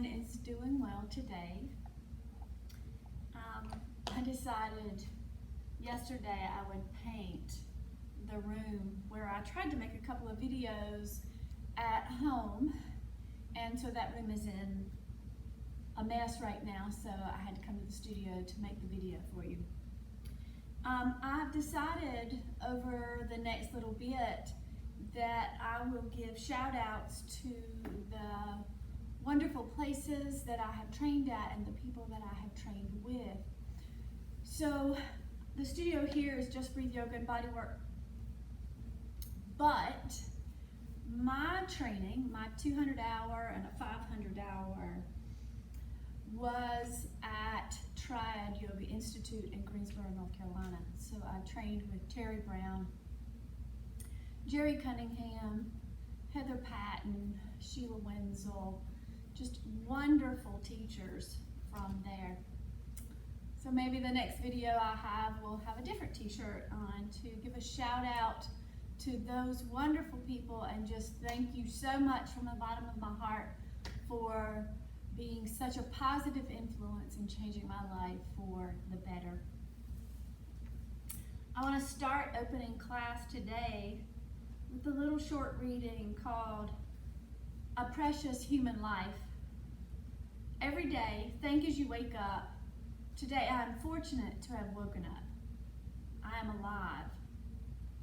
everyone is doing well today. I decided yesterday I would paint the room where I tried to make a couple of videos at home, and so that room is in a mess right now, so I had to come to the studio to make the video for you. I've decided over the next little bit that I will give shout outs to the wonderful places that I have trained at and the people that I have trained with. So the studio here is Just Breathe Yoga and Bodywork, but my training, my 200-hour and a 500-hour, was at Triad Yoga Institute in Greensboro, North Carolina. So I trained with Terry Brown, Jerry Cunningham, Heather Patton, Sheila Wenzel, just wonderful teachers from there. So maybe the next video I have will have a different t-shirt on to give a shout out to those wonderful people and just thank you so much from the bottom of my heart for being such a positive influence in changing my life for the better. I want to start opening class today with a little short reading called A Precious Human Life. Every day, think as you wake up, today I am fortunate to have woken up. I am alive.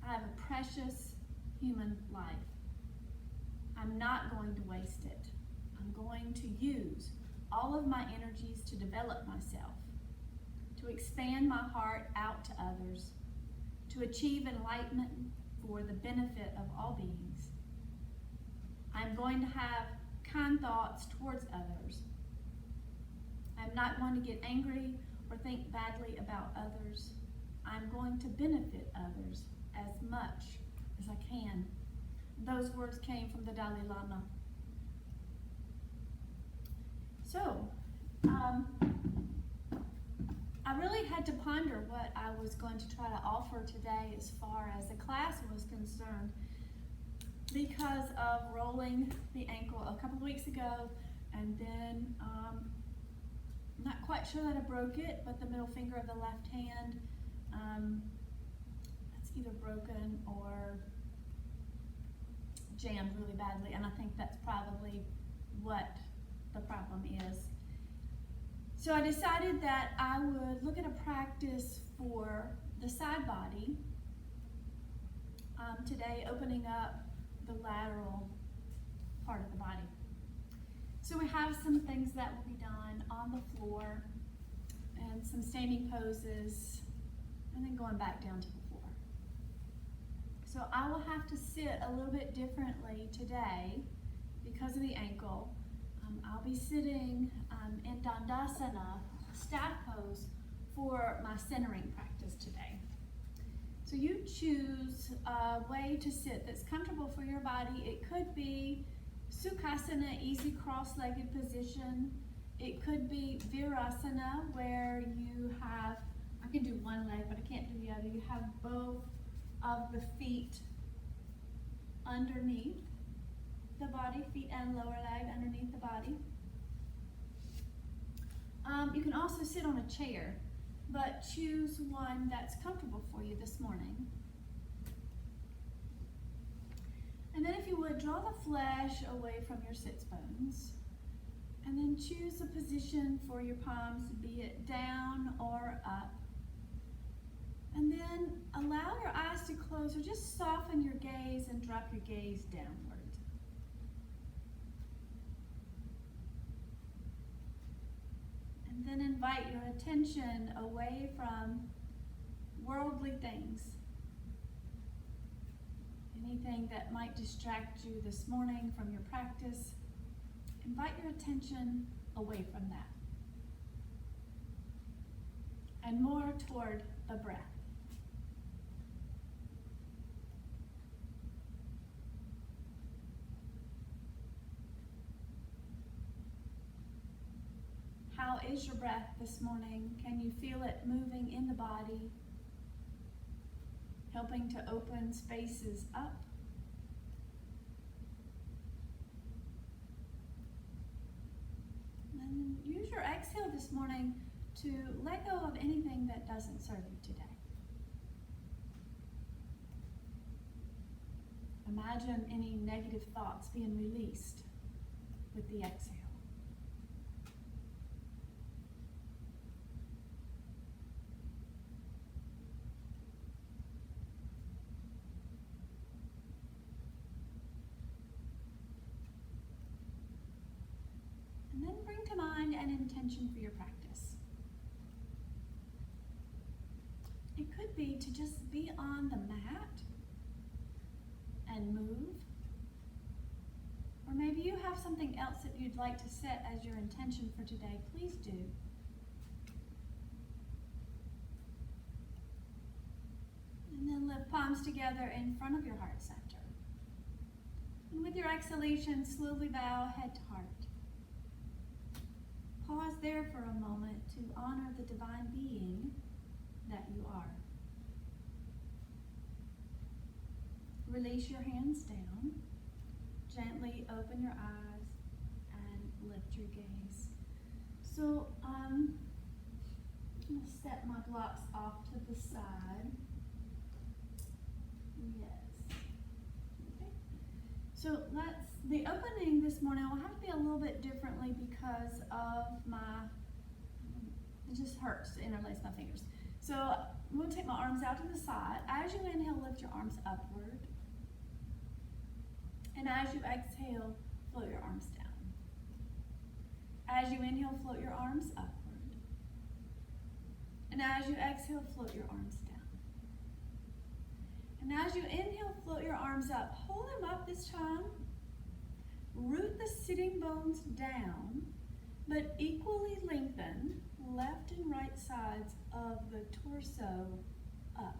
I have a precious human life. I'm not going to waste it. I'm going to use all of my energies to develop myself, to expand my heart out to others, to achieve enlightenment for the benefit of all beings. I'm going to have kind thoughts towards others. I'm not going to get angry or think badly about others. I'm going to benefit others as much as I can. Those words came from the Dalai Lama. So, I really had to ponder what I was going to try to offer today as far as the class was concerned, because of rolling the ankle a couple of weeks ago, and then not quite sure that I broke it, but the middle finger of the left hand, it's either broken or jammed really badly, and I think that's probably what the problem is. So I decided that I would look at a practice for the side body today, opening up the lateral part of the body. So we have some things that will be done on the floor and some standing poses, and then going back down to the floor. So I will have to sit a little bit differently today because of the ankle. I'll be sitting in Dandasana, staff pose, for my centering practice today. So you choose a way to sit that's comfortable for your body. It could be Sukhasana, easy cross-legged position. It could be Virasana, where you have, I can do one leg, but I can't do the other. You have both of the feet underneath the body, feet and lower leg underneath the body. You can also sit on a chair, but choose one that's comfortable for you this morning. And then if you would, draw the flesh away from your sits bones, and then choose a position for your palms, be it down or up. And then allow your eyes to close, or just soften your gaze and drop your gaze downward. And then invite your attention away from worldly things. Anything that might distract you this morning from your practice, invite your attention away from that. And more toward the breath. How is your breath this morning? Can you feel it moving in the body, helping to open spaces up? this morning to let go of anything that doesn't serve you today. Imagine any negative thoughts being released with the exhale. And then bring to mind an intention for your practice. It could be to just be on the mat and move. Or maybe you have something else that you'd like to set as your intention for today. Please do. And then lift palms together in front of your heart center. And with your exhalation, slowly bow head to heart. Pause there for a moment to honor the divine being that you are. Release your hands down. Gently open your eyes and lift your gaze. So I'm going to set my blocks off to the side. Yes. Okay. So the opening this morning will have to be a little bit differently because of it just hurts to interlace my fingers. So I'm going to take my arms out to the side. As you inhale, lift your arms upward. And as you exhale, float your arms down. As you inhale, float your arms upward. And as you exhale, float your arms down. And as you inhale, float your arms up. Hold them up this time. Root the sitting bones down, but equally lengthen left and right sides of the torso up.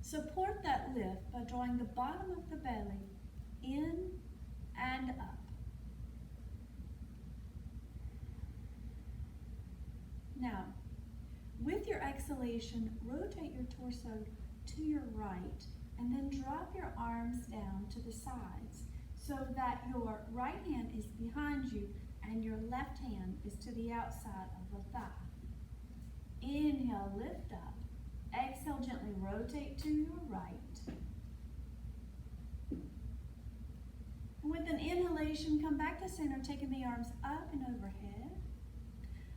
Support that lift by drawing the bottom of the belly in and up. Now, with your exhalation, rotate your torso to your right and then drop your arms down to the sides so that your right hand is behind you and your left hand is to the outside of the thigh. Inhale, lift up. Exhale, gently rotate to your right. And with an inhalation, come back to center, taking the arms up and overhead.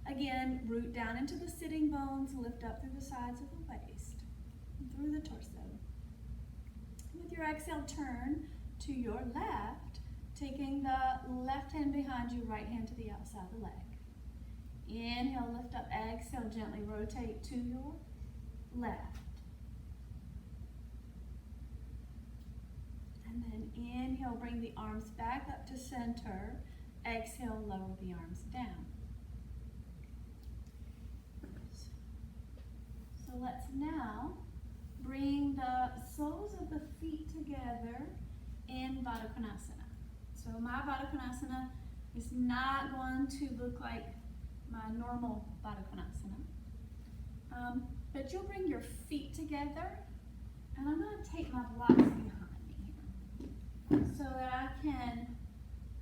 Again, root down into the sitting bones, lift up through the sides of the waist, and through the torso. With your exhale, turn to your left, taking the left hand behind you, right hand to the outside of the leg. Inhale, lift up, exhale, gently rotate to your left. And then inhale, bring the arms back up to center. Exhale, lower the arms down. So let's now bring the soles of the feet together in Baddha Konasana. So my Baddha Konasana is not going to look like my normal Baddha Konasana. But you'll bring your feet together, and I'm going to take my blocks behind me here so that I can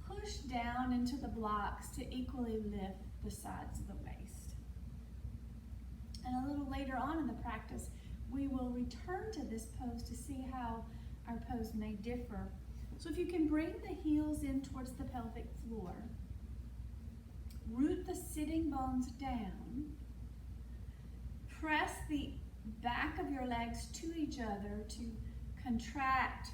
push down into the blocks to equally lift the sides of the waist. And a little later on in the practice, we will return to this pose to see how our pose may differ. So if you can bring the heels in towards the pelvic floor, root the sitting bones down, press the back of your legs to each other to contract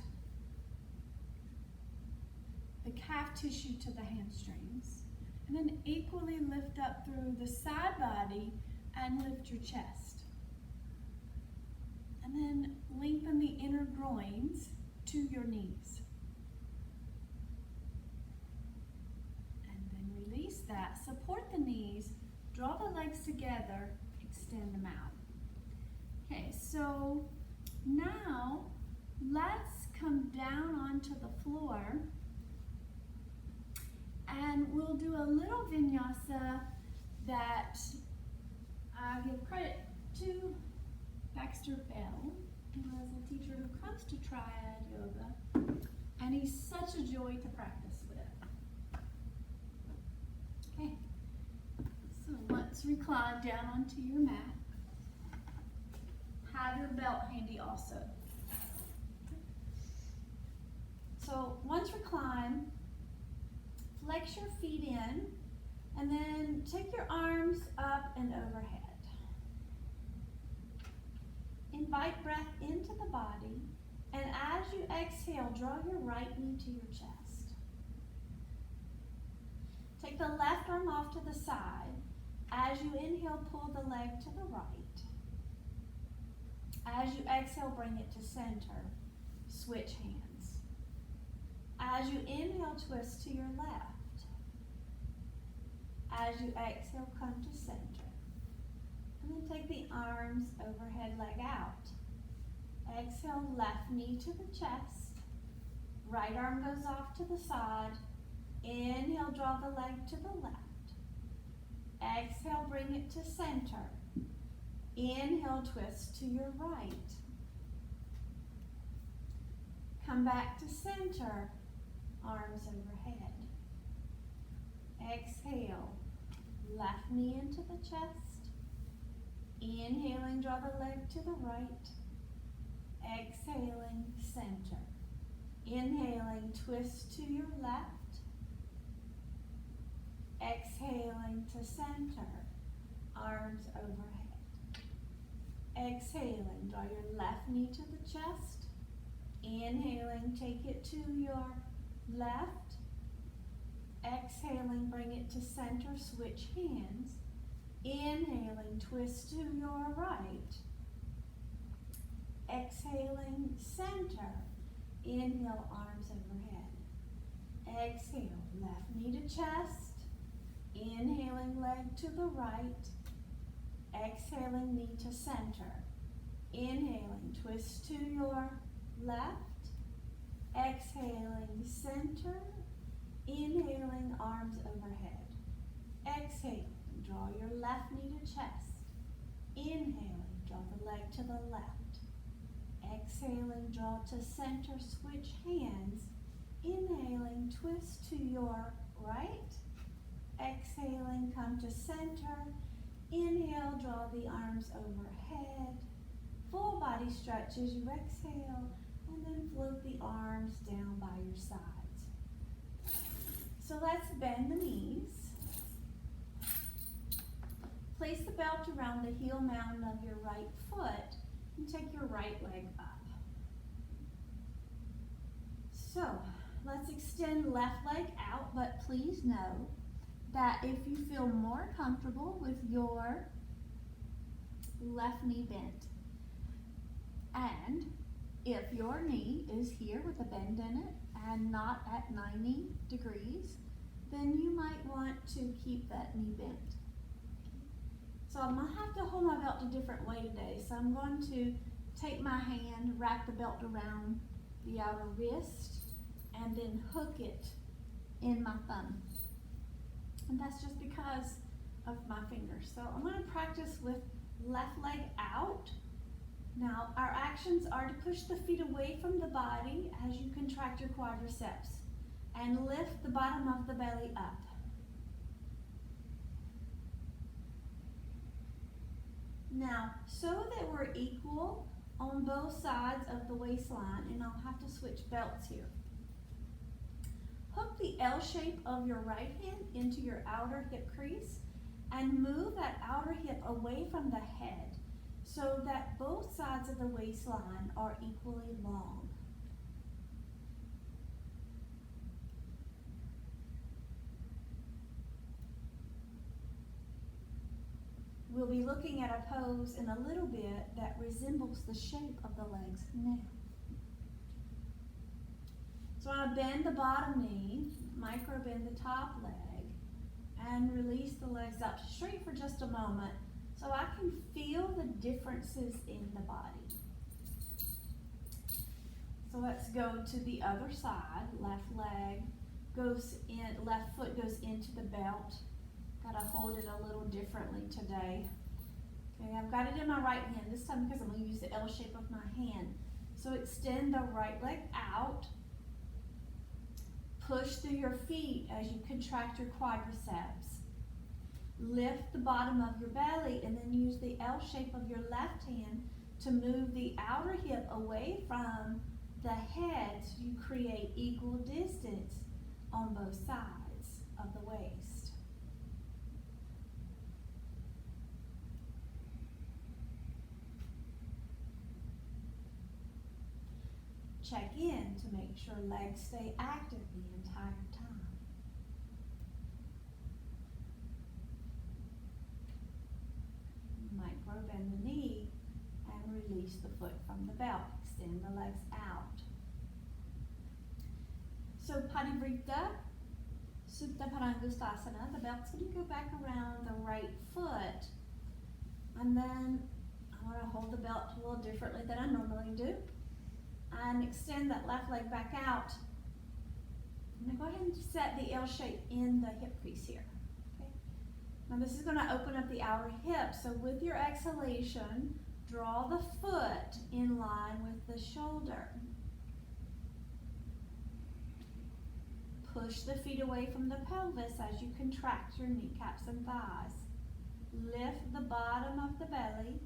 the calf tissue to the hamstrings, and then equally lift up through the side body and lift your chest. And then lengthen the inner groins to your knees. And then release that. Support the knees, draw the legs together, extend them out. Okay, so now let's come down onto the floor and we'll do a little vinyasa that I give credit to Baxter Bell, who is a teacher who comes to Triad Yoga, and he's such a joy to practice with. Okay, let's recline down onto your mat. Have your belt handy also. So once reclined, flex your feet in and then take your arms up and overhead. Invite breath into the body, and as you exhale, draw your right knee to your chest. Take the left arm off to the side. As you inhale, pull the leg to the right. As you exhale, bring it to center. Switch hands. As you inhale, twist to your left. As you exhale, come to center. And then take the arms overhead, leg out. Exhale, left knee to the chest. Right arm goes off to the side. Inhale, draw the leg to the left. Exhale, bring it to center. Inhale, twist to your right. Come back to center, arms overhead. Exhale, left knee into the chest. Inhaling, draw the leg to the right. Exhaling, center. Inhaling, twist to your left. Exhaling to center, arms overhead. Exhaling, draw your left knee to the chest. Inhaling, take it to your left. Exhaling, bring it to center, switch hands. Inhaling, twist to your right. Exhaling, center. Inhale, arms overhead. Exhale, left knee to chest. Inhaling, leg to the right. Exhaling, knee to center. Inhaling, twist to your left. Exhaling, center. Inhaling, arms overhead. Exhale. Draw your left knee to chest. Inhaling, draw the leg to the left. Exhaling, draw to center, switch hands. Inhaling, twist to your right. Exhaling, come to center. Inhale, draw the arms overhead. Full body stretch as you exhale, and then float the arms down by your sides. So let's bend the knees. Place the belt around the heel mountain of your right foot and take your right leg up. So let's extend left leg out, but please know that if you feel more comfortable with your left knee bent, and if your knee is here with a bend in it and not at 90 degrees, then you might want to keep that knee bent. So I'm going to have to hold my belt a different way today. So I'm going to take my hand, wrap the belt around the outer wrist, and then hook it in my thumb. And that's just because of my fingers. So I'm going to practice with left leg out. Now our actions are to push the feet away from the body as you contract your quadriceps and lift the bottom of the belly up. Now, so that we're equal on both sides of the waistline, and I'll have to switch belts here. Hook the L shape of your right hand into your outer hip crease and move that outer hip away from the head so that both sides of the waistline are equally long. We'll be looking at a pose in a little bit that resembles the shape of the legs now. So I'm going to bend the bottom knee, micro bend the top leg, and release the legs up straight for just a moment so I can feel the differences in the body. So let's go to the other side. Left leg goes in, left foot goes into the belt. Gotta hold it a little differently today. Okay, I've got it in my right hand this time because I'm going to use the L shape of my hand. So extend the right leg out. Push through your feet as you contract your quadriceps. Lift the bottom of your belly and then use the L shape of your left hand to move the outer hip away from the head so you create equal distance on both sides of the waist. Check in to make sure legs stay active the entire time. Micro bend the knee and release the foot from the belt. Extend the legs out. So Parivrtta, Supta Parangustasana, the belt's going to go back around the right foot. And then I want to hold the belt a little differently than I normally do. And extend that left leg back out. I'm going to go ahead and set the L shape in the hip crease here. Okay. Now this is going to open up the outer hip. So with your exhalation, draw the foot in line with the shoulder. Push the feet away from the pelvis as you contract your kneecaps and thighs. Lift the bottom of the belly.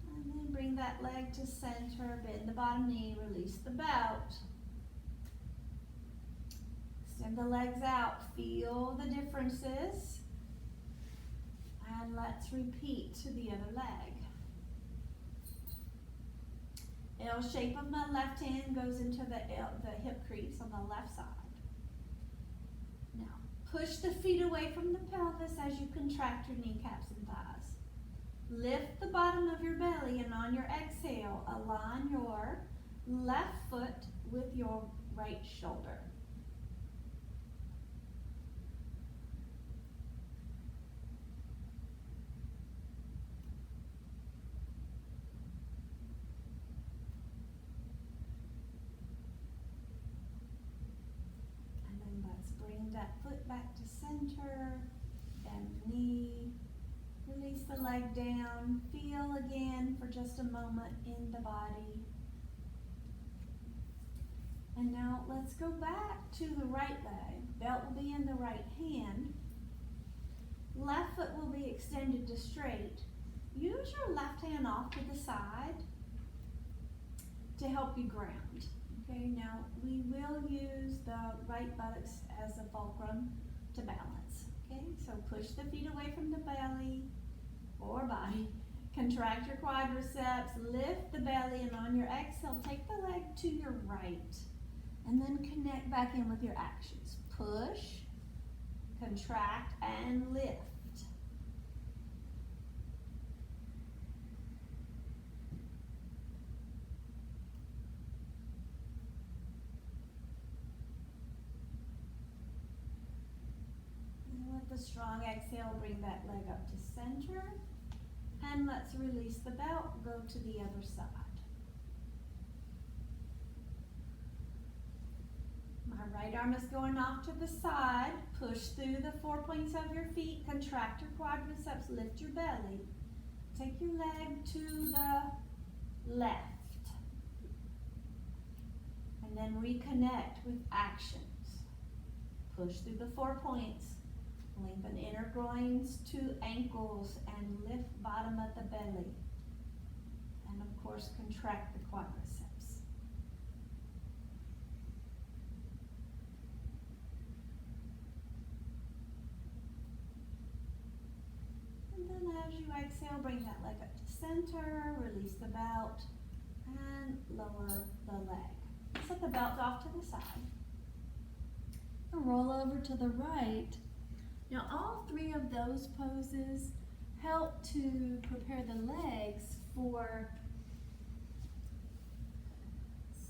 And then bring that leg to center, bend the bottom knee, release the belt. Extend the legs out, feel the differences. And let's repeat to the other leg. L shape of my left hand goes into the hip crease on the left side. Now, push the feet away from the pelvis as you contract your kneecaps and thighs. Lift the bottom of your belly, and on your exhale, align your left foot with your right shoulder. That foot back to center, bend the knee, release the leg down, feel again for just a moment in the body. And now let's go back to the right leg. Belt will be in the right hand. Left foot will be extended to straight. Use your left hand off to the side to help you ground. Okay, now we will use the right buttocks as a fulcrum to balance. Okay, so push the feet away from the belly or body. Contract your quadriceps, lift the belly, and on your exhale, take the leg to your right. And then connect back in with your actions. Push, contract, and lift. With a strong exhale, bring that leg up to center. And let's release the belt, go to the other side. My right arm is going off to the side. Push through the 4 points of your feet, contract your quadriceps, lift your belly. Take your leg to the left. And then reconnect with actions. Push through the 4 points. Lengthen inner groins to ankles and lift bottom of the belly. And of course, contract the quadriceps. And then as you exhale, bring that leg up to center, release the belt, and lower the leg. Set the belt off to the side. And roll over to the right. Now, all three of those poses help to prepare the legs for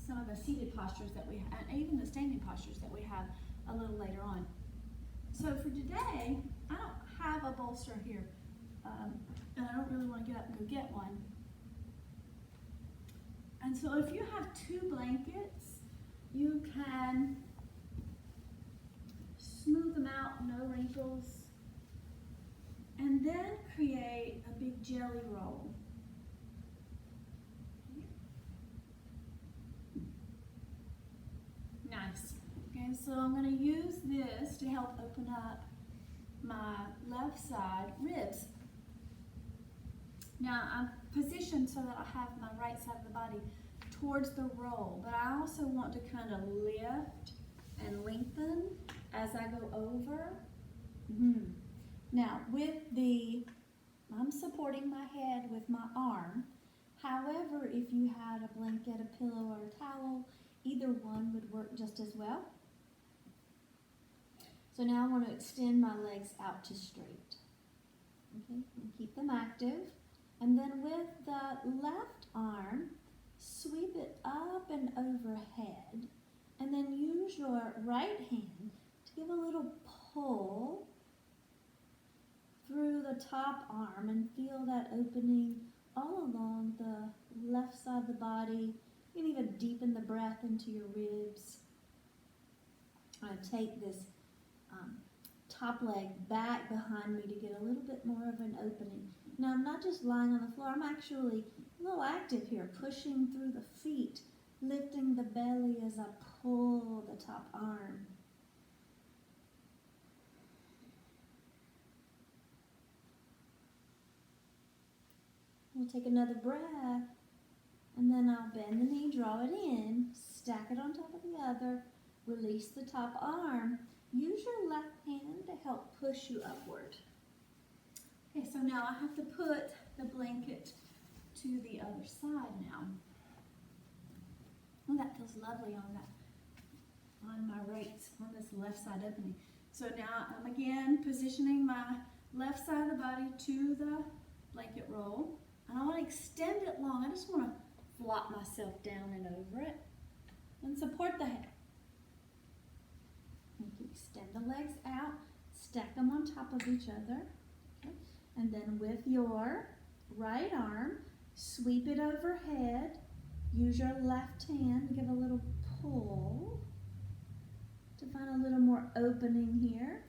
some of the seated postures that we have, and even the standing postures that we have a little later on. So for today, I don't have a bolster here, and I don't really want to get up and go get one. And so if you have 2 blankets, you can smooth them out, no wrinkles, and then create a big jelly roll. Okay, so I'm going to use this to help open up my left side ribs. Now I'm positioned so that I have my right side of the body towards the roll, but I also want to kind of lift and lengthen as I go over. Now I'm supporting my head with my arm. However, if you had a blanket, a pillow, or a towel, either one would work just as well. So now I want to extend my legs out to straight. Okay, and keep them active. And then with the left arm, sweep it up and overhead. And then use your right hand to give a little pull through the top arm and feel that opening all along the left side of the body. You can even deepen the breath into your ribs. I'm going to take this top leg back behind me to get a little bit more of an opening. Now I'm not just lying on the floor, I'm actually a little active here, pushing through the feet, lifting the belly as I pull the top arm. We'll take another breath, and then I'll bend the knee, draw it in, stack it on top of the other, release the top arm. Use your left hand to help push you upward. Okay, so now I have to put the blanket to the other side now. Oh, that feels lovely on my right, on this left side opening. So now I'm again positioning my left side of the body to the blanket roll. And I want to extend it long. I just want to flop myself down and over it and support the head. You can extend the legs out, stack them on top of each other. Okay. And then with your right arm, sweep it overhead. Use your left hand to give a little pull to find a little more opening here.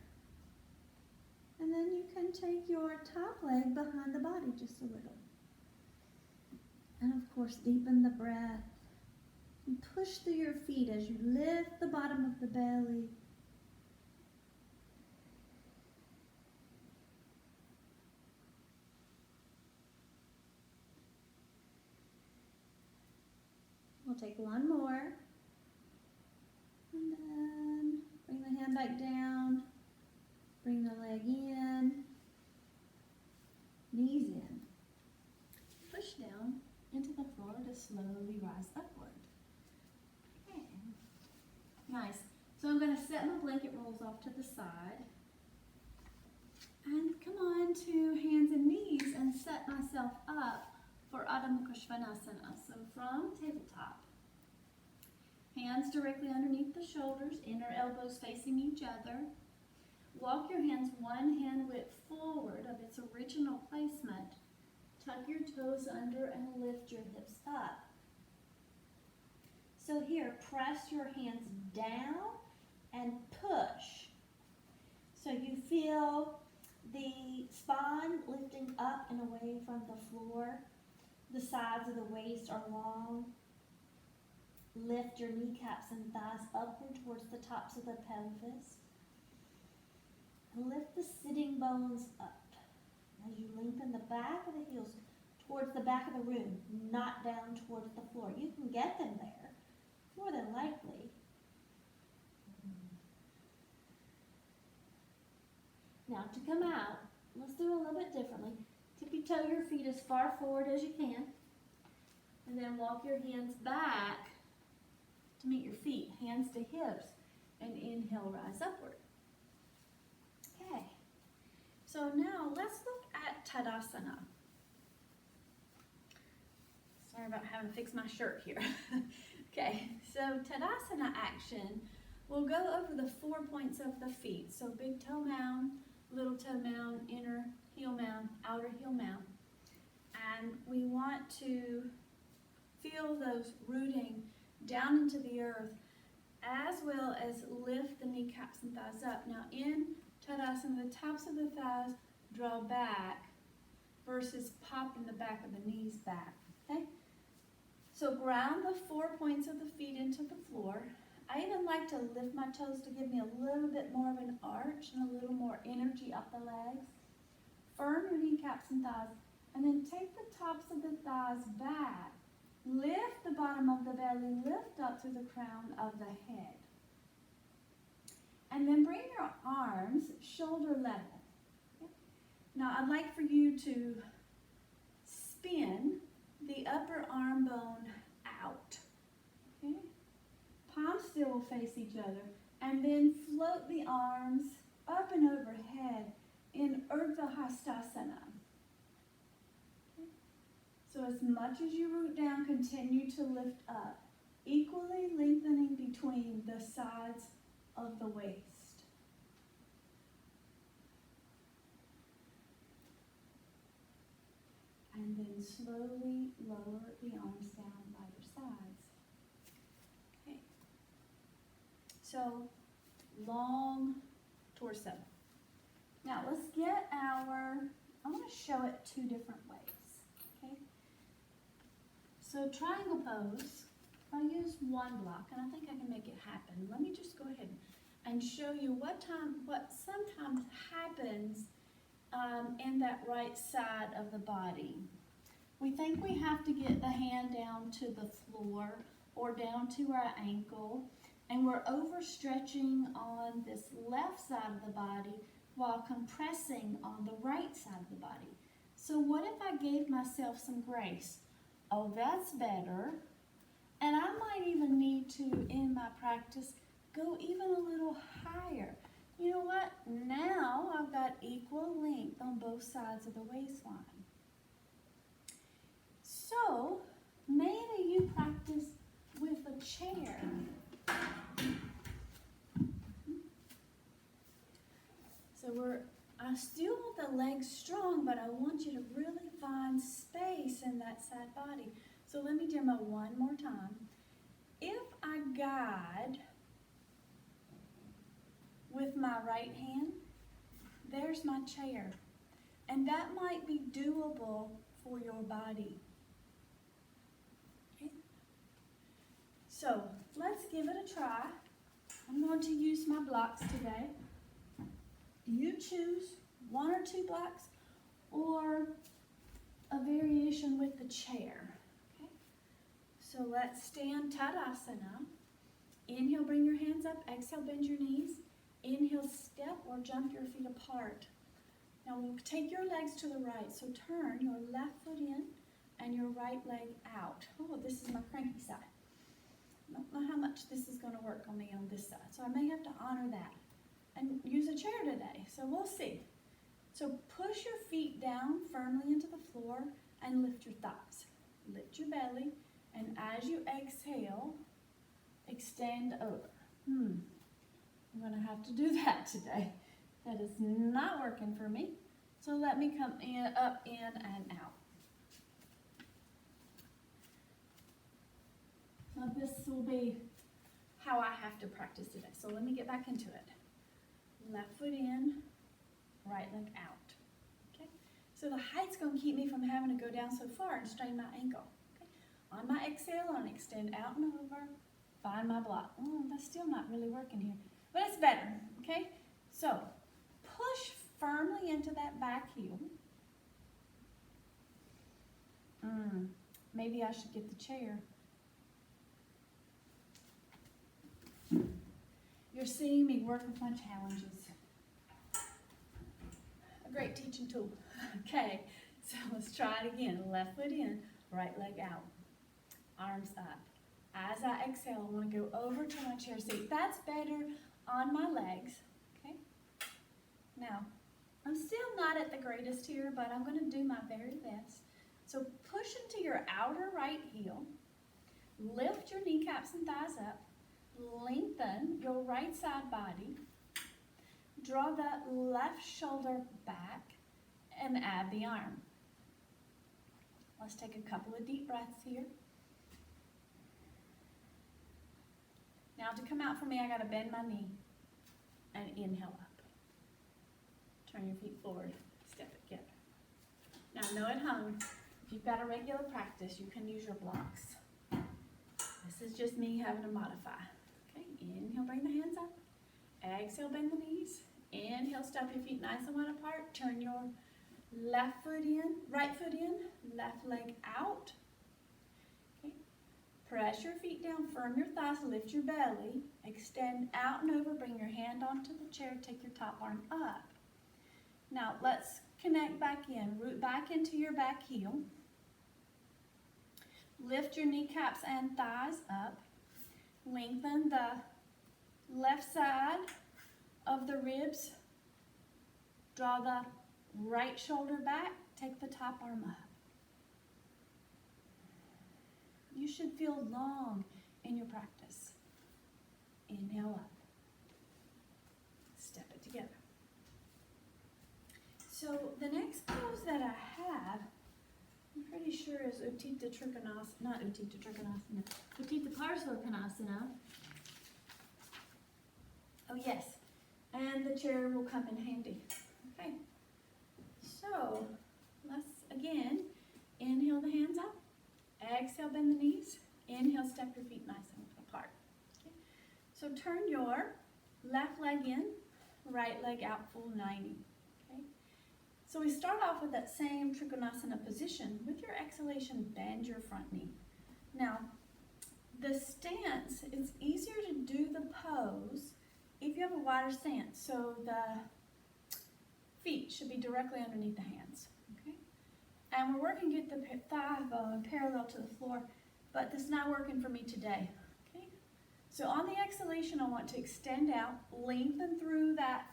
And then you can take your top leg behind the body just a little. And of course, deepen the breath. And push through your feet as you lift the bottom of the belly. We'll take one more. And then bring the hand back down. Bring the leg in. Knees in. Push down into the floor to slowly rise upward. Okay. Nice. So I'm going to set my blanket rolls off to the side. And come on to hands and knees and set myself up for Adho Mukha Svanasana. So from tabletop. Hands directly underneath the shoulders, inner elbows facing each other. Walk your hands one hand width forward of its original placement. Tuck your toes under and lift your hips up. So here, press your hands down and push. So you feel the spine lifting up and away from the floor. The sides of the waist are long. Lift your kneecaps and thighs upward towards the tops of the pelvis. And lift the sitting bones up as you lengthen the back of the heels towards the back of the room, not down towards the floor. You can get them there, more than likely. Now to come out, let's do it a little bit differently. Tippy-toe your feet as far forward as you can. And then walk your hands back to meet your feet, hands to hips, and inhale, rise upward. Okay, so now let's look at Tadasana. Sorry about having to fix my shirt here. Okay, so Tadasana action, we'll go over the 4 points of the feet. So big toe mound, little toe mound, inner heel mound, outer heel mound. And we want to feel those rooting down into the earth, as well as lift the kneecaps and thighs up. Now in Tadasana, the tops of the thighs draw back versus popping the back of the knees back, okay? So ground the 4 points of the feet into the floor. I even like to lift my toes to give me a little bit more of an arch and a little more energy up the legs. Firm your kneecaps and thighs, and then take the tops of the thighs back. Lift the bottom of the belly, lift up through the crown of the head. And then bring your arms shoulder level. Okay? Now I'd like for you to spin the upper arm bone out. Okay? Palms still will face each other. And then float the arms up and overhead in Urdhva Hastasana. Okay? So as much as you root down, continue to lift up, equally lengthening between the sides of the waist. And then slowly lower the arms down by your sides. Okay. So, long torso. Now let's get I want to show it two different ways. Okay. So triangle pose, I use one block, and I think I can make it happen. Let me just go ahead and show you what sometimes happens in that right side of the body. We think we have to get the hand down to the floor or down to our ankle, and we're overstretching on this left side of the body while compressing on the right side of the body. So what if I gave myself some grace? Oh, that's better. And I might even need to, in my practice, go even a little higher. You know what? Now I've got equal length on both sides of the waistline. So maybe you practice with a chair. So I still want the legs strong, but I want you to really find space in that side body. So let me demo one more time. If I guide with my right hand, there's my chair. And that might be doable for your body. Okay. So let's give it a try. I'm going to use my blocks today. You choose one or two blocks or a variation with the chair. Okay. So let's stand Tadasana. Inhale, bring your hands up. Exhale, bend your knees. Inhale, step or jump your feet apart. Now we'll take your legs to the right. So turn your left foot in and your right leg out. Oh, this is my cranky side. I don't know how much this is going to work on me on this side. So I may have to honor that and use a chair today. So we'll see. So push your feet down firmly into the floor and lift your thighs. Lift your belly, and as you exhale, extend over. I'm going to have to do that today. That is not working for me. So let me come in, up, in, and out. Now this will be how I have to practice today. So let me get back into it. Left foot in, right leg out. Okay. So the height's going to keep me from having to go down so far and strain my ankle. Okay. On my exhale, I'm going to extend out and over. Find my block. That's still not really working here, but it's better. Okay. So push firmly into that back heel. Maybe I should get the chair. You're seeing me work with my challenges. A great teaching tool. Okay, so let's try it again. Left foot in, right leg out. Arms up. As I exhale, I want to go over to my chair seat. That's better on my legs. Okay. Now, I'm still not at the greatest here, but I'm going to do my very best. So push into your outer right heel. Lift your kneecaps and thighs up. Lengthen your right side body. Draw the left shoulder back and add the arm. Let's take a couple of deep breaths here. Now to come out for me, I got to bend my knee and inhale up. Turn your feet forward, step it together. Now I know at home, if you've got a regular practice, you can use your blocks. This is just me having to modify. Okay, inhale Exhale, bend the knees. Inhale, step your feet nice and wide apart. Turn your left foot in, right foot in, left leg out. Okay. Press your feet down, firm your thighs, lift your belly, extend out and over, bring your hand onto the chair, take your top arm up. Now let's connect back in, root back into your back heel. Lift your kneecaps and thighs up. Lengthen the left side of the ribs. Draw the right shoulder back. Take the top arm up. You should feel long in your practice. Inhale up. Step it together. So the next pose that I have, I'm pretty sure is Utthita Trikonasana, not Utthita Trikonasana, Utthita Parsvakonasana. Oh yes, and the chair will come in handy. Okay, so let's again, inhale the hands up, exhale bend the knees, inhale step your feet nice and apart. Okay. So turn your left leg in, right leg out full 90. Okay. So we start off with that same Trikonasana position. With your exhalation, bend your front knee. Now, the stance, it's easier to do the pose if you have a wider stance. So the feet should be directly underneath the hands. Okay? And we're working to get the thigh bone parallel to the floor, but this is not working for me today. Okay? So on the exhalation, I want to extend out, lengthen through that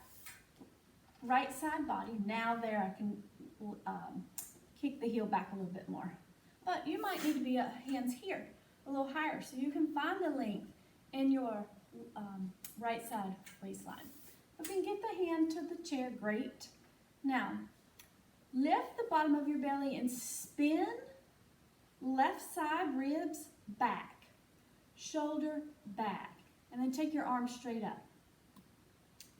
right side body. Now there I can kick the heel back a little bit more. But you might need to be hands here, a little higher, so you can find the length in your right side waistline. If you can get the hand to the chair, great. Now, lift the bottom of your belly and spin left side ribs back, shoulder back, and then take your arm straight up.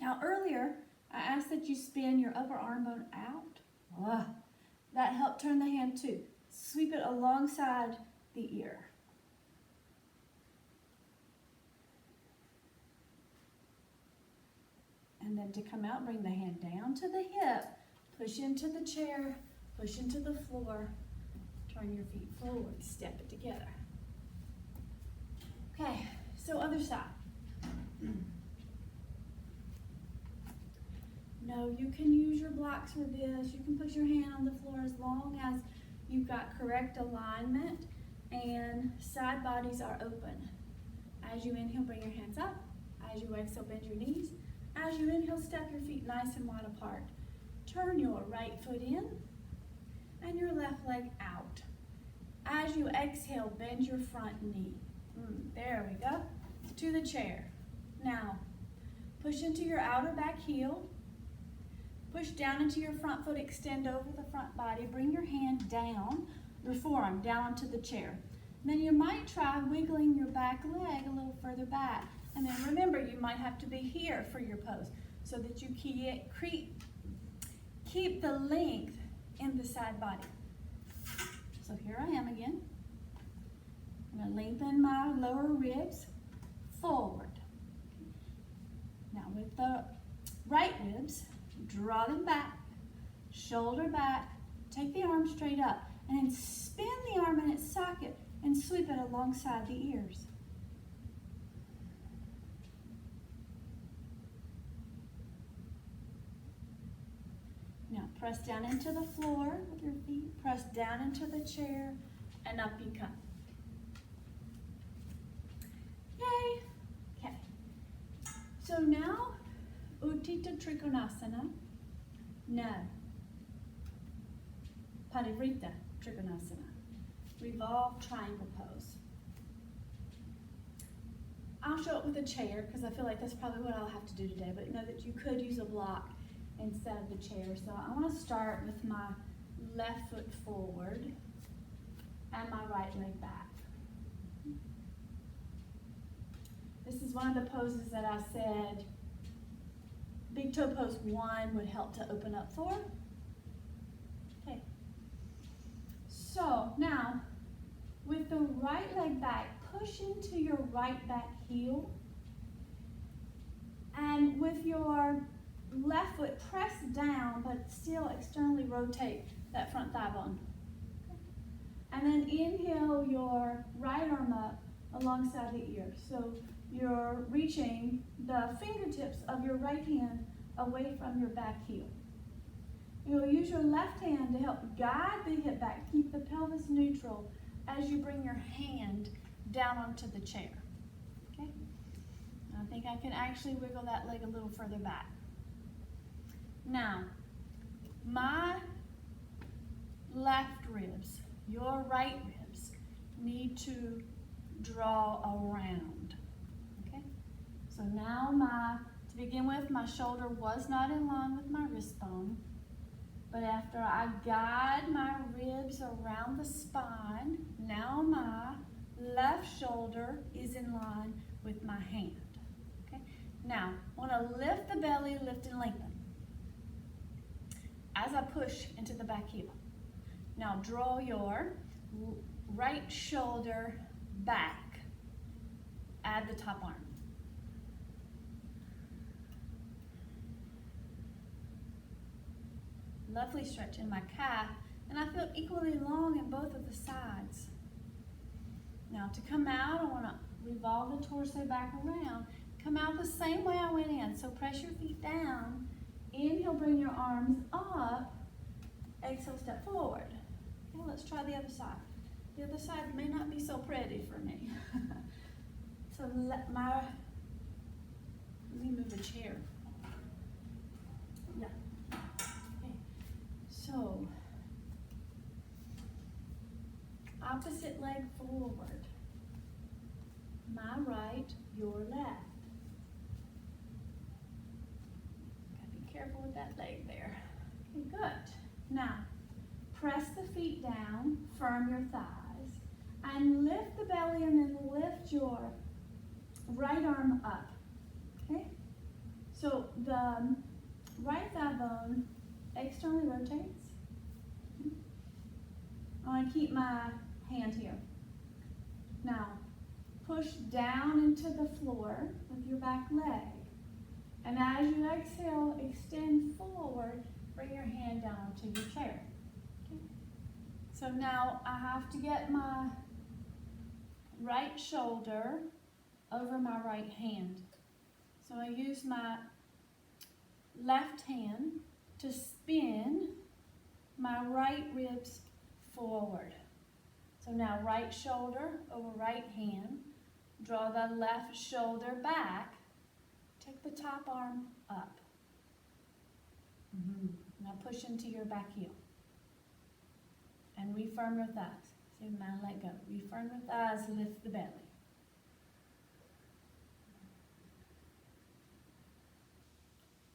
Now earlier, I asked that you spin your upper arm bone out. That helped turn the hand too. Sweep it alongside the ear. And then to come out, bring the hand down to the hip, push into the chair, push into the floor, turn your feet forward, step it together. Okay, so other side. No, you can use your blocks for this. You can put your hand on the floor as long as you've got correct alignment and side bodies are open. As you inhale, bring your hands up. As you exhale, bend your knees. As you inhale, step your feet nice and wide apart. Turn your right foot in and your left leg out. As you exhale, bend your front knee. There we go. To the chair. Now, push into your outer back heel. Push down into your front foot, extend over the front body. Bring your hand down, your forearm down onto the chair. And then you might try wiggling your back leg a little further back. And then remember, you might have to be here for your pose so that you keep the length in the side body. So here I am again. I'm going to lengthen my lower ribs forward. Now with the right ribs, draw them back, shoulder back, take the arm straight up, and then spin the arm in its socket and sweep it alongside the ears. Now press down into the floor with your feet, press down into the chair, and up you come. Yay! Okay. So now, Utthita Trikonasana. No. Parivrtta Trikonasana. Revolve triangle pose. I'll show it with a chair because I feel like that's probably what I'll have to do today, but know that you could use a block instead of the chair. So I want to start with my left foot forward and my right leg back. This is one of the poses that I said big toe pose 1 would help to open up for. Okay. So now, with the right leg back, push into your right back heel. And with your left foot, press down, but still externally rotate that front thigh bone. And then inhale your right arm up alongside the ear. So you're reaching the fingertips of your right hand away from your back heel. You'll use your left hand to help guide the hip back, keep the pelvis neutral as you bring your hand down onto the chair. Okay? I think I can actually wiggle that leg a little further back. Now, my left ribs, your right ribs, need to draw around. Okay? So now to begin with, my shoulder was not in line with my wrist bone. But after I guide my ribs around the spine, now my left shoulder is in line with my hand. Okay? Now, I want to lift the belly, lift and lengthen as I push into the back heel. Now draw your right shoulder back. Add the top arm. Lovely stretch in my calf, and I feel equally long in both of the sides. Now to come out, I want to revolve the torso back around. Come out the same way I went in, so press your feet down. Inhale, bring your arms up. Exhale, step forward. Okay, let's try the other side. The other side may not be so pretty for me. So let me move the chair. Yeah. So, opposite leg forward. My right, your left. Gotta be careful with that leg there. Okay, good. Now, press the feet down, firm your thighs, and lift the belly and then lift your right arm up. Okay? So the right thigh bone externally rotates. I want to keep my hand here. Now, push down into the floor with your back leg. And as you exhale, extend forward, bring your hand down to your chair. Okay? So now I have to get my right shoulder over my right hand. So I use my left hand to spin my right ribs forward. So now right shoulder over right hand. Draw the left shoulder back. Take the top arm up. Now push into your back heel. And refirm your thighs. See, now let go. Refirm your thighs, lift the belly.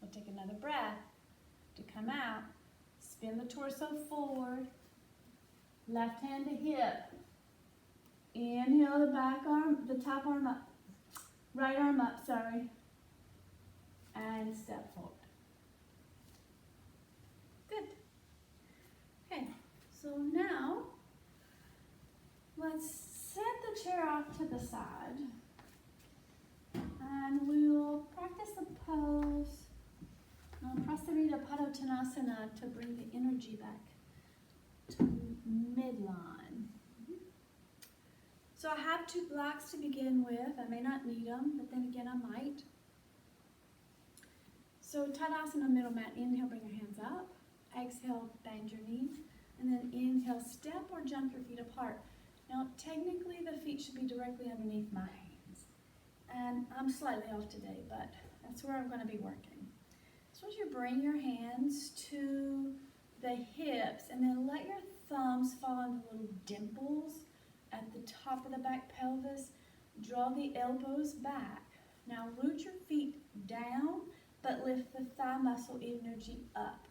We'll take another breath to come out. Spin the torso forward. Left hand to hip. Inhale the back arm, the top arm up. Right arm up, sorry. And step forward. Good. Okay, so now let's set the chair off to the side. And we'll practice the pose. Prasarita Padottanasana to bring the energy back to midline. So I have two blocks to begin with. I may not need them, but then again I might. So Tadasana middle mat, inhale, bring your hands up. Exhale, bend your knees. And then inhale, step or jump your feet apart. Now technically the feet should be directly underneath my hands. And I'm slightly off today, but that's where I'm going to be working. So as you bring your hands to the hips and then let your thumbs fall into little dimples at the top of the back pelvis. Draw the elbows back. Now root your feet down, but lift the thigh muscle energy up.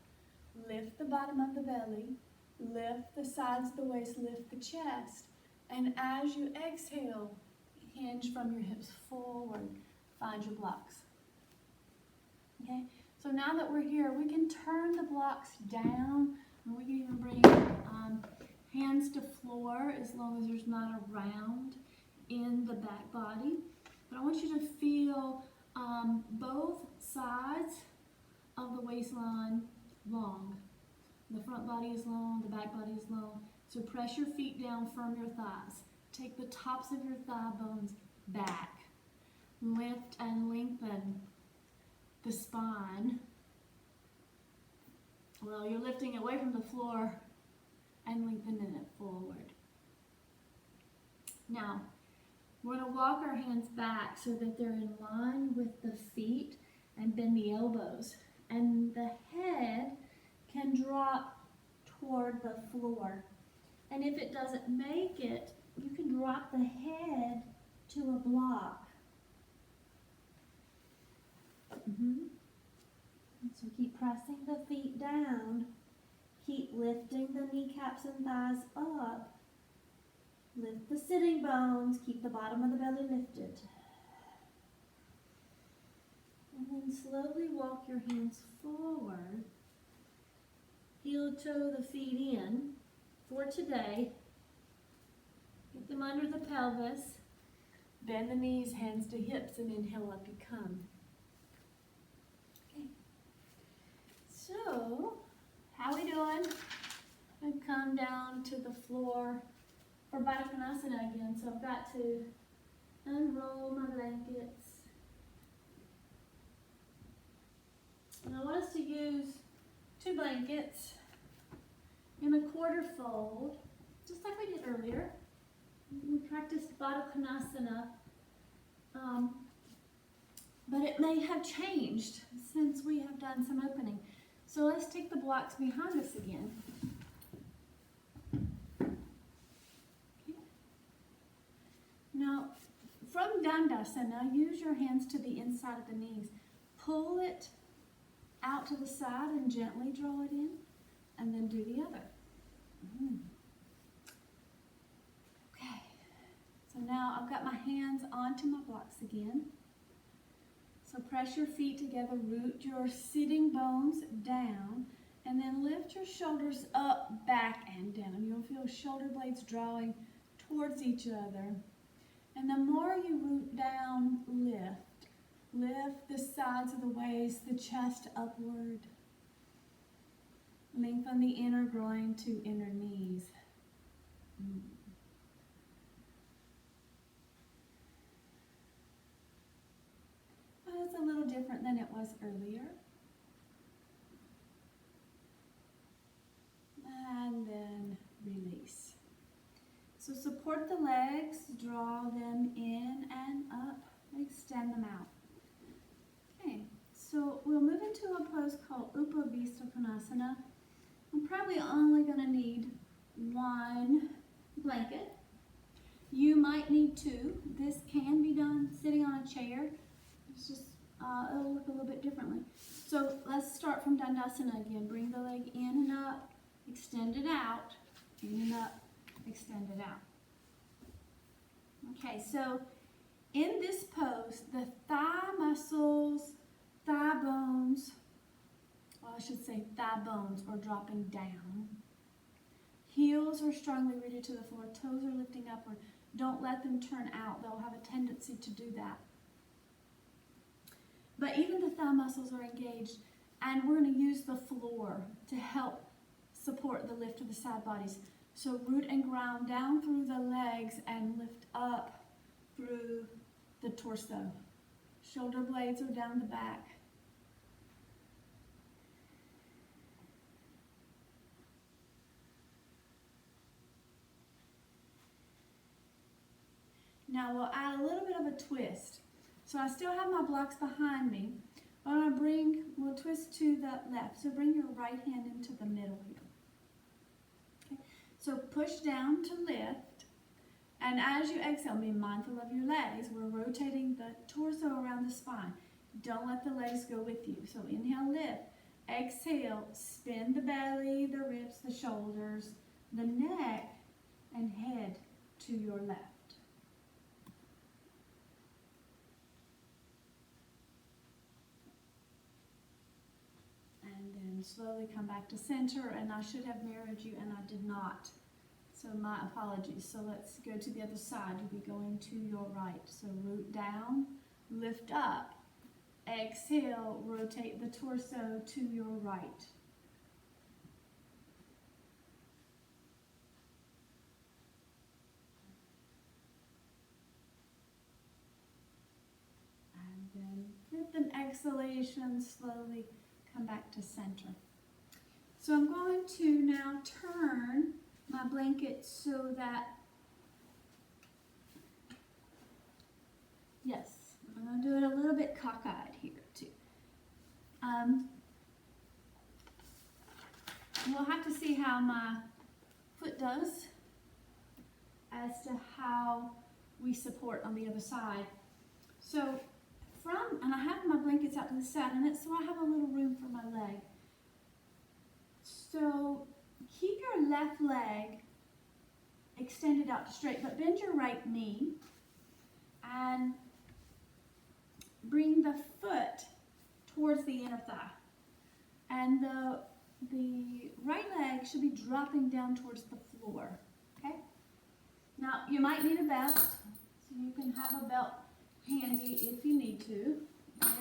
Lift the bottom of the belly. Lift the sides of the waist. Lift the chest. And as you exhale, hinge from your hips forward. Find your blocks. Okay? So now that we're here, we can turn the blocks down. And we can even bring hands to floor as long as there's not a round in the back body. But I want you to feel both sides of the waistline long. The front body is long, the back body is long. So press your feet down, firm your thighs. Take the tops of your thigh bones back. Lift and lengthen the spine. Well, you're lifting away from the floor and lengthening it forward. Now, we're going to walk our hands back so that they're in line with the feet and bend the elbows. And the head can drop toward the floor. And if it doesn't make it, you can drop the head to a block. So keep pressing the feet down. Keep lifting the kneecaps and thighs up. Lift the sitting bones. Keep the bottom of the belly lifted. And then slowly walk your hands forward. Heel toe the feet in for today. Get them under the pelvis. Bend the knees, hands to hips, and inhale up you come. Okay. So, how we doing? I've come down to the floor for Baddha Konasana again, so I've got to unroll my blankets. And I want us to use 2 blankets in a quarter fold, just like we did earlier. We practiced Baddha Konasana, but it may have changed since we have done some opening. So let's take the blocks behind us again. Okay. Now, from Dandasana, use your hands to the inside of the knees. Pull it out to the side and gently draw it in, and then do the other. Okay, so now I've got my hands onto my blocks again. So press your feet together, root your sitting bones down, and then lift your shoulders up, back, and down. You'll feel shoulder blades drawing towards each other. And the more you root down, lift. Lift the sides of the waist, the chest upward. Lengthen the inner groin to inner knees. But it's a little different than it was earlier. And then release. So support the legs, draw them in and up, extend them out. Okay, so we'll move into a pose called Upavista Konasana. I'm probably only going to need 1 blanket. You might need 2. This can be done sitting on a chair. It's just, it'll look a little bit differently. So let's start from Dandasana again. Bring the leg in and up, extend it out, in and up, extend it out. Okay, so in this pose, the thigh muscles, thigh bones, well, I should say thigh bones are dropping down. Heels are strongly rooted to the floor. Toes are lifting upward. Don't let them turn out. They'll have a tendency to do that. But even the thigh muscles are engaged, and we're going to use the floor to help support the lift of the side bodies. So root and ground down through the legs and lift up through the torso. Shoulder blades are down the back. Now we'll add a little bit of a twist. So I still have my blocks behind me. We'll twist to the left. So bring your right hand into the middle here. Okay. So push down to lift. And as you exhale, be mindful of your legs. We're rotating the torso around the spine. Don't let the legs go with you. So inhale, lift. Exhale, spin the belly, the ribs, the shoulders, the neck, and head to your left. And then slowly come back to center, and I should have mirrored you, and I did not. So my apologies. So let's go to the other side. You'll be going to your right. So root down, lift up, exhale. exhale, rotate the torso to your right. And then with an exhalation, slowly come back to center. So I'm going to now turn my blanket so that, yes, I'm going to do it a little bit cockeyed here too. We'll have to see how my foot does as to how we support on the other side. So and I have my blankets out to the side, and so I have a little room for my leg. So keep your left leg extended out to straight, but bend your right knee and bring the foot towards the inner thigh. And the right leg should be dropping down towards the floor, okay? Now, you might need a belt, so you can have a belt handy if you need to.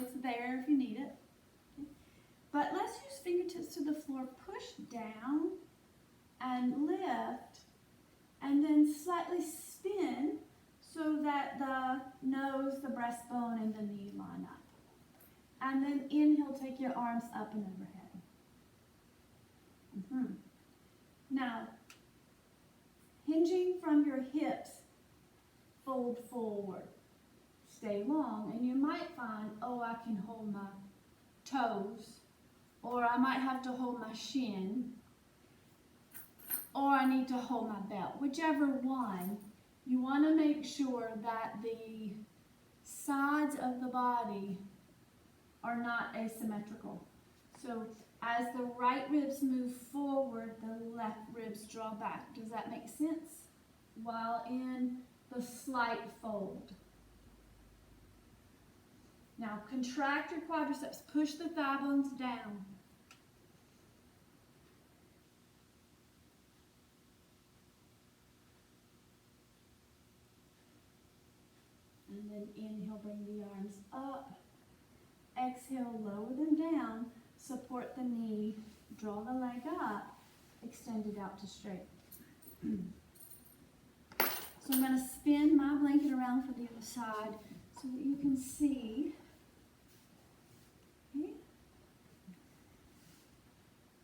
It's there if you need it. Okay? But let's use fingertips to the floor, push down and lift, and then slightly spin so that the nose, the breastbone, and the knee line up. And then inhale, take your arms up and overhead. Now, hinging from your hips, fold forward. Stay long, and you might find, oh, I can hold my toes, or I might have to hold my shin, or I need to hold my belt. Whichever one, you want to make sure that the sides of the body are not asymmetrical. So as the right ribs move forward, the left ribs draw back. Does that make sense? While in the slight fold. Now contract your quadriceps, push the thigh bones down. And then inhale, bring the arms up. Exhale, lower them down, support the knee, draw the leg up, extend it out to straight. So I'm going to spin my blanket around for the other side so that you can see. Okay.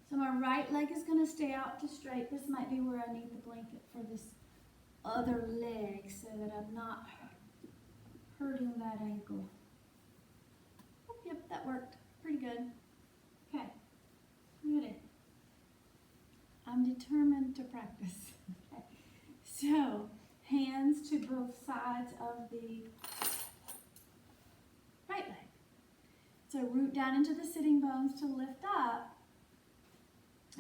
So my right leg is going to stay out to straight. This might be where I need the blanket for this other leg so that I'm not hurting that ankle. Oh, yep, that worked. Pretty good. Okay, ready. I'm determined to practice. Okay. So, hands to both sides of the right leg. So root down into the sitting bones to lift up,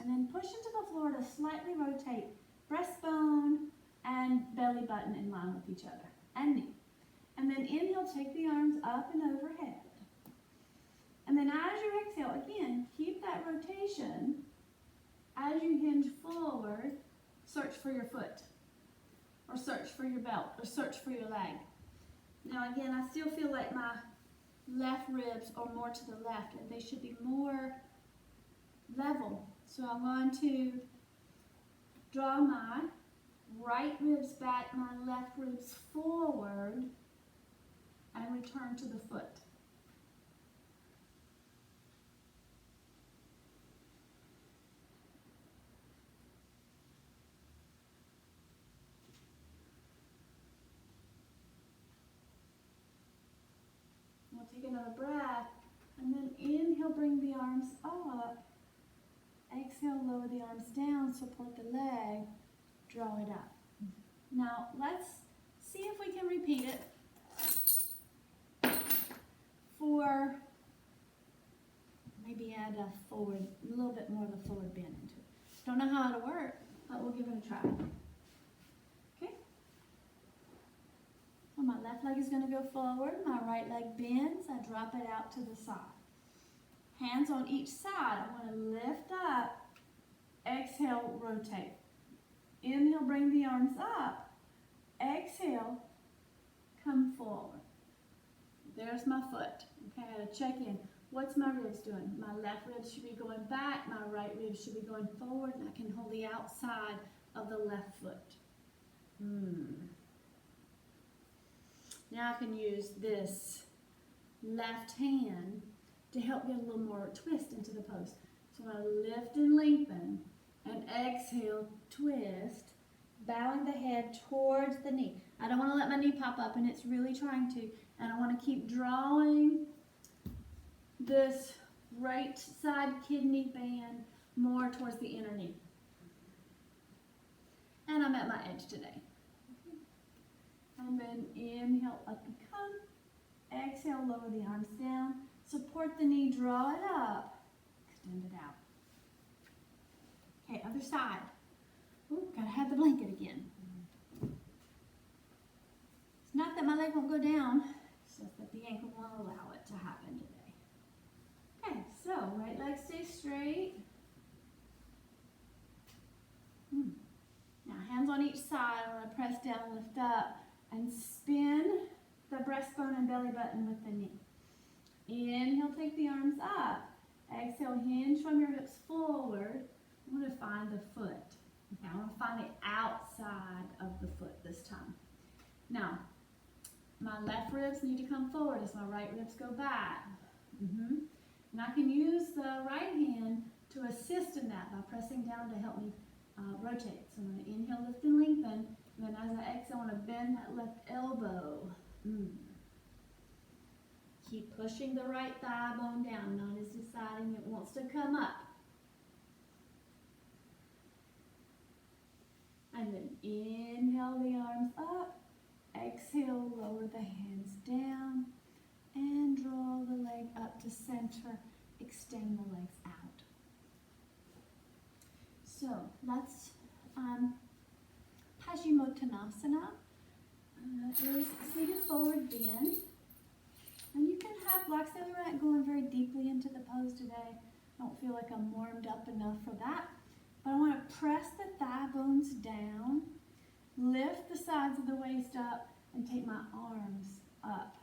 and then push into the floor to slightly rotate breastbone and belly button in line with each other, and knee. And then inhale, take the arms up and overhead. And then as you exhale, again, keep that rotation. As you hinge forward, search for your foot, or search for your belt, or search for your leg. Now again, I still feel like my left ribs are more to the left, and they should be more level. So I'm going to draw my right ribs back, my left ribs forward, and return to the foot. We'll take another breath, and then inhale, bring the arms up. Exhale, lower the arms down, support the leg, draw it up. Now, let's see if we can repeat it for, maybe add a little bit more of a forward bend into it. Don't know how it'll work, but we'll give it a try. Okay? So my left leg is going to go forward, my right leg bends, I drop it out to the side. Hands on each side, I'm going to lift up, exhale, rotate. Inhale, bring the arms up. Exhale, come forward. there's my foot. Okay, I gotta check in. What's my ribs doing? My left rib should be going back, my right rib should be going forward, and I can hold the outside of the left foot. Now I can use this left hand to help get a little more twist into the pose. So I'm going to lift and lengthen, and exhale, twist, bowing the head towards the knee. I don't want to let my knee pop up, and it's really trying to, and I want to keep drawing this right side kidney band more towards the inner knee. And I'm at my edge today. And then inhale, up and come. Exhale, lower the arms down. Support the knee, draw it up. Extend it out. Okay, other side. Ooh, gotta have the blanket again. It's not that my leg won't go down, it's just that the ankle won't allow it to happen today. Okay, so right leg stays straight. Now hands on each side. I'm going to press down, lift up, and spin the breastbone and belly button with the knee. Inhale, take the arms up. Exhale, hinge from your hips forward. I want to find the foot. Okay, I want to find the outside of the foot this time. Now, my left ribs need to come forward as my right ribs go back. And I can use the right hand to assist in that by pressing down to help me rotate. So I'm going to inhale, lift, and lengthen. And then as I exhale, I want to bend that left elbow. Keep pushing the right thigh bone down. None is deciding it wants to come up. And then inhale the arms up. Exhale, lower the hands down. And draw the leg up to center. Extend the legs out. So let's Paschimottanasana is seated forward bend. And you can have Black Sailor Rat going very deeply into the pose today. I don't feel like I'm warmed up enough for that. But I want to press the thigh bones down, lift the sides of the waist up, and take my arms up.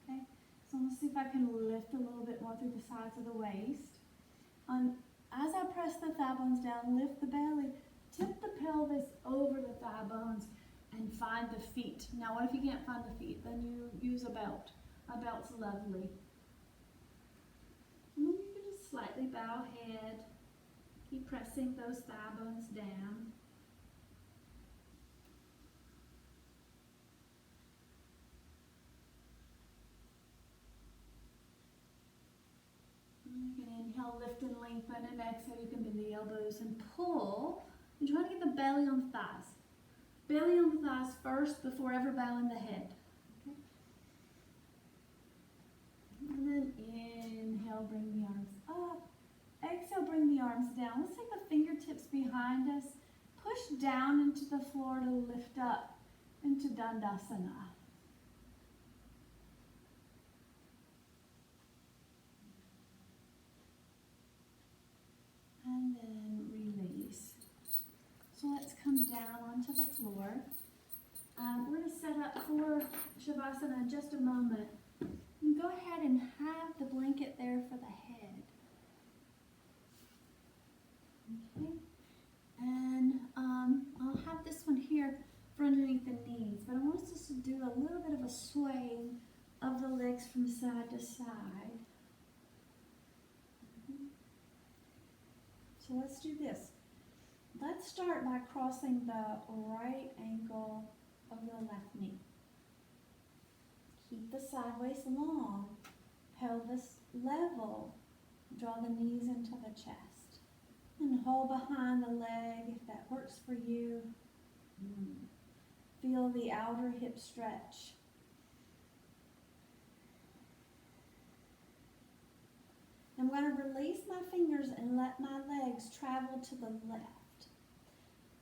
Okay? So I'm going to see if I can lift a little bit more through the sides of the waist. As I press the thigh bones down, lift the belly, tip the pelvis over the thigh bones, and find the feet. Now, what if you can't find the feet? Then you use a belt. A belt's lovely. And then you can just slightly bow head. Keep pressing those thigh bones down. You can inhale, lift and lengthen, and exhale. You can bend the elbows and pull. And try to get the belly on the thighs. Belly on the thighs first before ever bowing the head. Okay? And then inhale, bring the arms up. Exhale, bring the arms down. Let's take the fingertips behind us. Push down into the floor to lift up into Dandasana. And then release. So let's come down onto the floor. We're going to set up for Shavasana in just a moment. And go ahead and have the blanket there for the head. Okay. And I'll have this one here for underneath the knees. But I want us just to do a little bit of a swaying of the legs from side to side. So let's do this. Let's start by crossing the right ankle of the left knee. Keep the sideways long, pelvis level. Draw the knees into the chest. And hold behind the leg if that works for you. Feel the outer hip stretch. I'm going to release my fingers and let my legs travel to the left.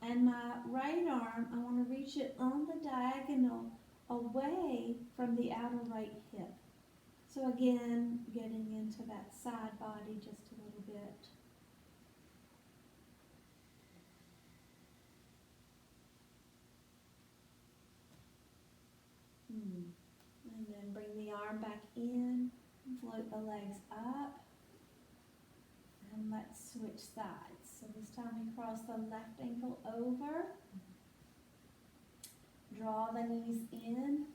And my right arm, I want to reach it on the diagonal away from the outer right hip. So again, getting into that side body just a little bit. And then bring the arm back in, float the legs up, and let's switch sides. So this time we cross the left ankle over, draw the knees in,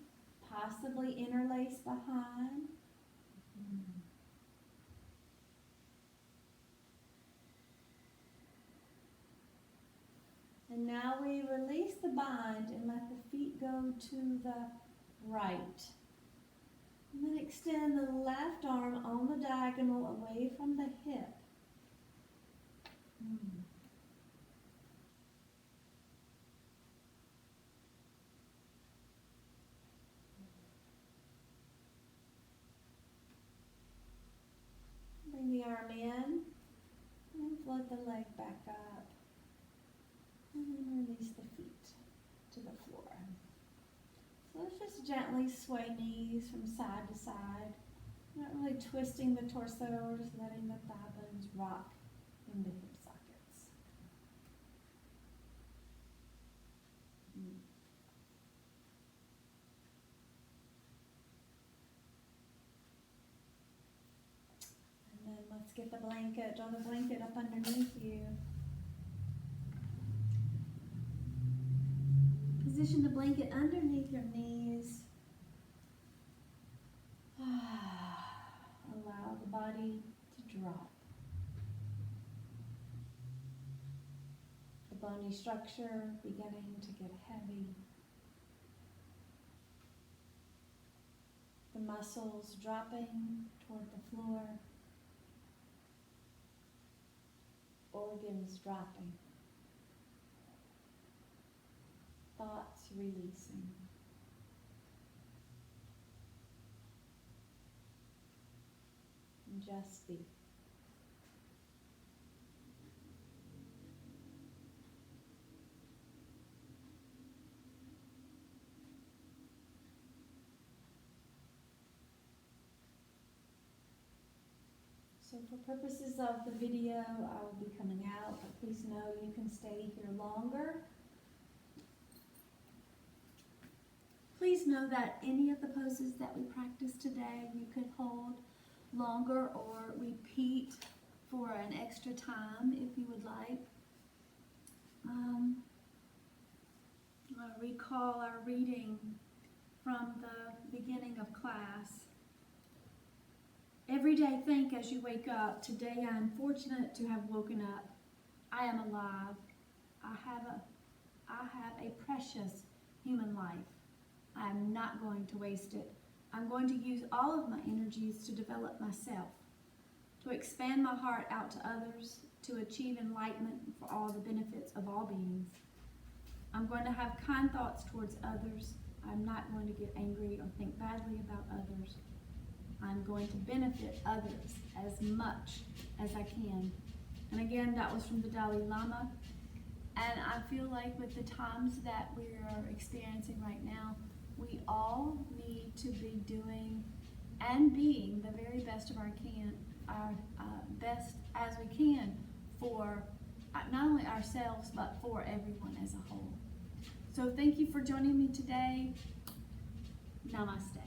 possibly interlace behind. And now we release the bind and let the feet go to the right. And then extend the left arm on the diagonal away from the hip. Bring the arm in and float the leg back up. And then release the feet to the floor. So let's just gently sway knees from side to side. Not really twisting the torso, we're just letting the thigh bones rock in the hip sockets. And then let's get the blanket, draw the blanket up underneath you. Position the blanket underneath your knees. Allow the body to drop. The bony structure beginning to get heavy. The muscles dropping toward the floor. Organs dropping. Thoughts releasing. And just be. So for purposes of the video, I will be coming out, but please know you can stay here longer. Please know that any of the poses that we practiced today, you could hold longer or repeat for an extra time if you would like. Recall our reading from the beginning of class. Every day think as you wake up, today I am fortunate to have woken up. I am alive. I have a precious human life. I am not going to waste it. I'm going to use all of my energies to develop myself, to expand my heart out to others, to achieve enlightenment for all the benefits of all beings. I'm going to have kind thoughts towards others. I'm not going to get angry or think badly about others. I'm going to benefit others as much as I can. And again, that was from the Dalai Lama. And I feel like with the times that we're experiencing right now, we all need to be doing and being the very best of our best as we can for not only ourselves, but for everyone as a whole. So thank you for joining me today. Namaste.